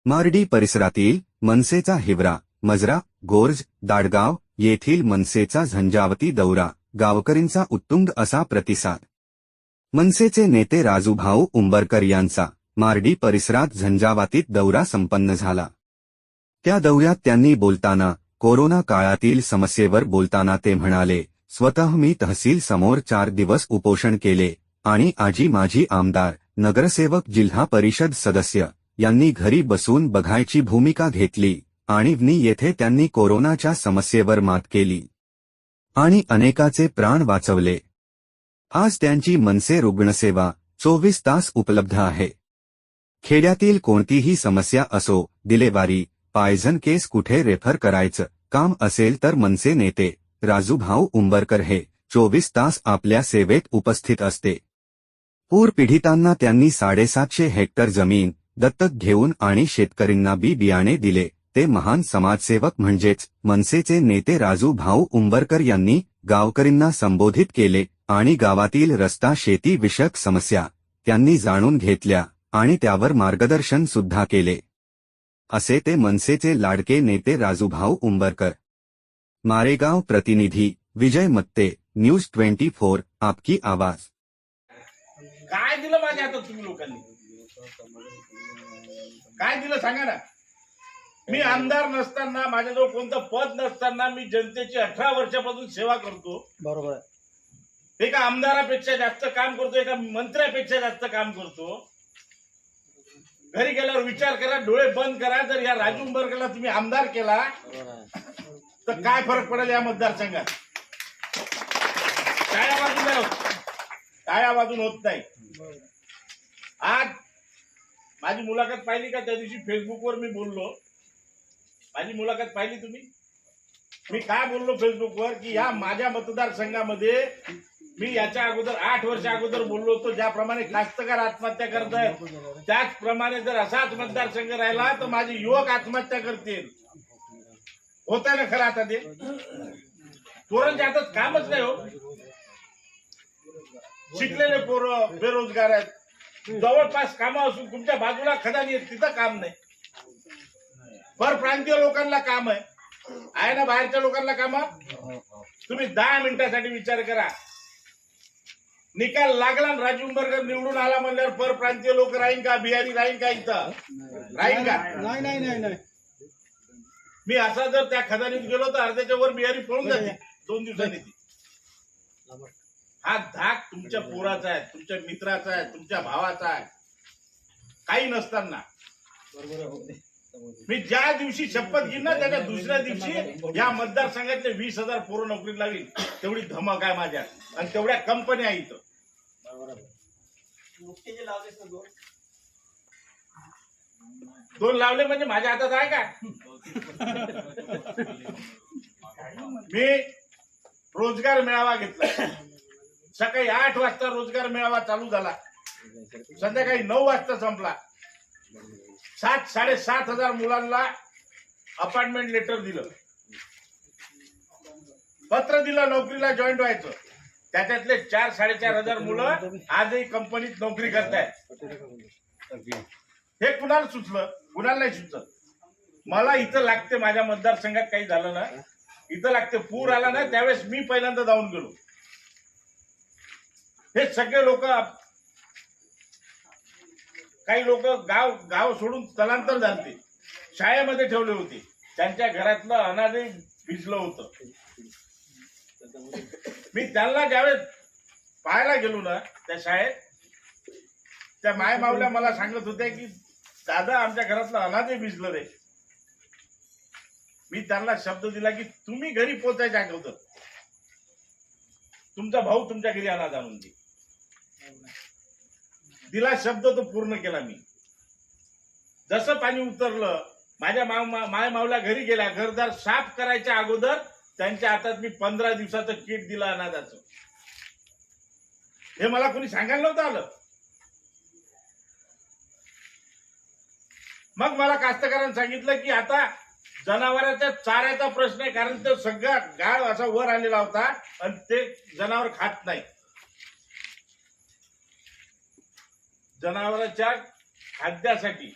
मार्डी परिसरातील मनसेचा हिवरा, मजरा, गोर्ज, दाडगाव येथील मनसेचा झंझावती दौरा, गावकरींचा उत्तुंग असा प्रतिसाद. मनसेचे नेते राजूभाऊ उंबरकर यांचा मार्डी परिसरात झंझावातीत दौरा संपन्न झाला. त्या दौऱ्यात त्यांनी बोलताना कोरोना काळातील समस्येवर बोलताना ते म्हणाले, स्वतः मी तहसील समोर 4 दिवस उपोषण केले आणि आजी माजी आमदार, नगरसेवक, जिल्हा परिषद सदस्य यांनी घरी बसून बघायची भूमिका घेतली आणि वनी येथे त्यांनी कोरोनाच्या समस्येवर मात केली आणि अनेकाचे प्राण वाचवले. आज त्यांची मनसे रुग्णसेवा 24 तास उपलब्ध आहे. खेड्यातील कोणतीही समस्या असो, डिलेव्हरी, पॉयझन केस, कुठे रेफर करायचं काम असेल तर मनसे नेते राजूभाऊ उंबरकर हे 24 तास आपल्या सेवेत उपस्थित असते. पूर पीडितांना त्यांनी 750 हेक्टर जमीन दत्तक घेऊन आणि शेतकऱ्यांना बियाणे दिले. ते महान समाजसेवक म्हणजेच मनसेचे नेते राजूभाऊ उंबरकर यांनी गावकरींना संबोधित केले आणि गावातील रस्ता, शेती विषयक समस्या त्यांनी जाणून घेतल्या आणि त्यावर मार्गदर्शन सुद्धा केले, असे ते मनसेचे लाडके नेते राजूभाऊ उंबरकर. मारेगाव प्रतिनिधी विजय मत्ते, न्यूज 24, आपकी आवाज. काय दिलं माझ्या हातात तुम्ही लोकांनी? काय दिलं सांगा ना. मी आमदार नसताना, माझ्याजवळ कोणतं पद नसताना मी जनतेची 18 वर्षापासून सेवा करतो. बरोबर. एका आमदारापेक्षा जास्त काम करतो, एका मंत्र्यापेक्षा जास्त काम करतो. घरी गेल्यावर विचार करा, डोळे बंद करा, जर या राजू उंबरकरला तुम्ही आमदार केला तर काय फरक पडेल या मतदारसंघात? टाळ्या वाजून होत नाही. आज माझी मुलाखत पाहिली का? त्या दिवशी फेसबुकवर मी बोललो. माझी मुलाखत पाहिली तुम्ही? मी काय बोललो फेसबुकवर की या माझ्या मतदारसंघामध्ये मी याच्या अगोदर 8 वर्ष अगोदर बोललो होतो, ज्याप्रमाणे कास्तकार आत्महत्या करत आहेत त्याचप्रमाणे जर असाच मतदारसंघ राहिला तर माझे युवक आत्महत्या करतील. होत आहे ना खरं? आता ते पोरांच्या हातात कामच नाही हो. शिकलेले पोरं बेरोजगार आहेत, जवळपास कामं असून तुमच्या बाजूला खदानी आहेत, तिथं काम नाही. परप्रांतीय लोकांना काम आहे ना, बाहेरच्या लोकांना काम. तुम्ही 10 मिनिटासाठी विचार करा. निकाल लागला आणि राजू उंबरकर निवडून आला म्हणल्यावर परप्रांतीय लोक राहीन का? बिहारी राहीन का? इथं राहीन का? नाही नाही नाही नाही. मी असा जर त्या खदानीत गेलो तर अर्ध्याच्या वर बिहारी पळून जाते 2 दिवसांनी. हा धाक तुमच्या पोराचा आहे, तुमच्या मित्राचा आहे, तुमच्या भावाचा आहे. काही नसताना मी ज्या दिवशी शपथ घेईन ना त्याच्या दुसऱ्या दिवशी या मतदारसंघातले 20,000 पोरं नोकरी लागली. तेवढी धमक आहे माझ्या आणि तेवढ्या कंपन्या आहे इथं. 2 लावले म्हणजे माझ्या हातात आहे का? मी रोजगार मेळावा घेतला. सकाळी 8 वाजता रोजगार मेळावा चालू झाला, संध्याकाळी 9 वाजता संपला. 7,000-7,500 मुलांना अपॉइंटमेंट लेटर दिलं, पत्र दिलं नोकरीला जॉईन व्हायचं. त्याच्यातले 4,000-4,500 मुलं आजही कंपनीत नोकरी करतायत. हे कुणाला सुचलं? कुणाला नाही सुचत. मला इथं लागते, माझ्या मतदारसंघात काही झालं ना इथं लागते. पूर आला ना त्यावेळेस मी पहिल्यांदा जाऊन गेलो. हे सगळे लोक, काही लोक गाव सोडून स्थलांतर झाले, शाळेमध्ये ठेवले होते, त्यांच्या घरातलं अनाजही भिजलं होतं. मी त्यांना ज्यावेळेस पाहायला गेलो ना त्या शाळेत, त्या मायमावल्या मला सांगत होत्या की दादा आमच्या घरातलं अनाजही भिजलं रे. मी त्यांना शब्द दिला की तुम्ही घरी पोहोचायच्या अगोदर तुमचा भाऊ तुमच्या घरी अनाज आणून दे. दिला शब्द तो पूर्ण केला मी. जसं पाणी उतरलं, माझ्या माय मावल्या घरी गेल्या, घरदार साफ करायच्या अगोदर त्यांच्या हातात मी 15 दिवसाचं किट दिलं अनाजाचं. हे मला कोणी सांगायला नव्हतं आलं. मग मला कास्तकारांनी सांगितलं की आता जनावरांच्या चाऱ्याचा प्रश्न आहे, कारण तो सगळा गाळ असा वर आलेला होता आणि ते जनावर खात नाही. जनावरांच्या खाद्यासाठी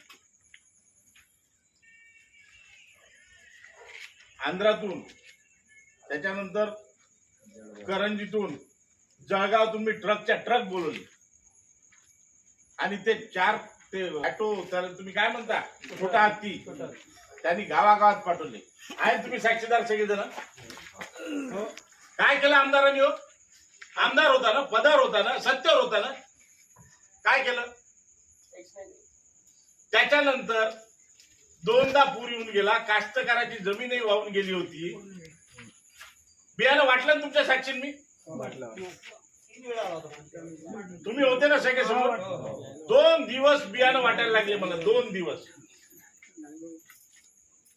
आंध्रातून, त्याच्यानंतर करंजीतून, जळगाव तुम्ही ट्रकच्या ट्रक बोलवली आणि ते 4 ते ऑटो, त्याला तुम्ही काय म्हणता, छोटा हत्ती, त्यांनी गावागावात पाठवले. आहे तुम्ही साक्षीदार सगळेजण. काय केलं आमदारांनी? हो, आमदार होता ना, पदार होता ना, सत्तेवर होता ना, काय केलं? त्याच्यानंतर 2दा पूर येऊन गेला, कास्तकाराची जमीनही वाहून गेली होती. बियाणं वाटलं ना तुमच्या साक्षीन मी? तुम्ही होते ना सगळे समोर. 2 दिवस बियाणं वाटायला लागले मला, 2 दिवस.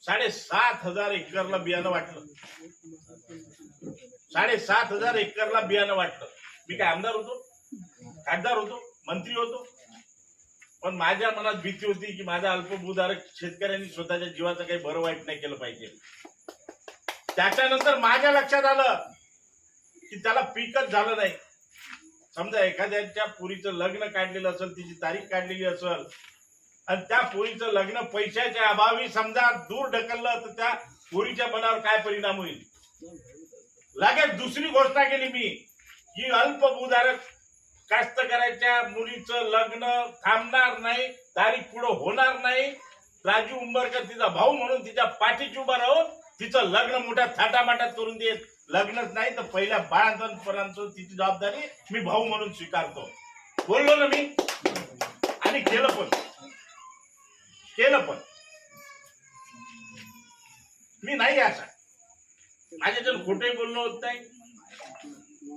7,500 एकरला बियाणं वाटलं. 7,500 एकरला बियाणं वाटलं. मी काय आमदार होतो, खासदार होतो, मंत्री होतो? पण माझ्या मनात भीती होती की माझा अल्पभूधारक शेतकऱ्यांनी स्वतःच्या जीवाचं काही बरं वाईट नाही केलं पाहिजे. त्याच्यानंतर माझ्या लक्षात आलं की त्याला पीकच झालं नाही. समजा एखाद्याच्या पोरीचं लग्न काढलेलं असेल, तिची तारीख काढलेली असेल आणि त्या पोरीचं लग्न पैशाच्या अभावी समजा दूर ढकललं तर त्या पोरीच्या मनावर काय परिणाम होईल? लगेच दुसरी घोषणा केली मी की अल्पभूधारक कास्तकाराच्या मुलीचं लग्न थांबणार नाही, तारीख पुढे होणार नाही. राजू उंबरकर तिचा भाऊ म्हणून तिच्या पाठीची उभा राहून तिचं लग्न मोठ्या थाटामाटात करून देत. लग्नच नाही तर पहिल्या बाळांपर्यंत तिची जबाबदारी मी भाऊ म्हणून स्वीकारतो. बोललो ना मी, आणि केलं पण. मी नाही असा माझ्याजण खोटे बोलणं होत नाही.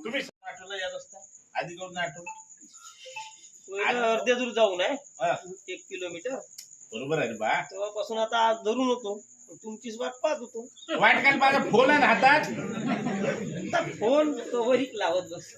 तुम्ही आठवलं या रस्ता आधी करून आठवलं अर्ध्या दूर जाऊन आहे हा, 1 किलोमीटर. बरोबर आहे रे बा. तेव्हापासून आता आज धरून होतो, तुमचीच वाट पाहत होतो. वाटकाल माझा फोन आहे ना हातात. फोन कवरिक लावत बस.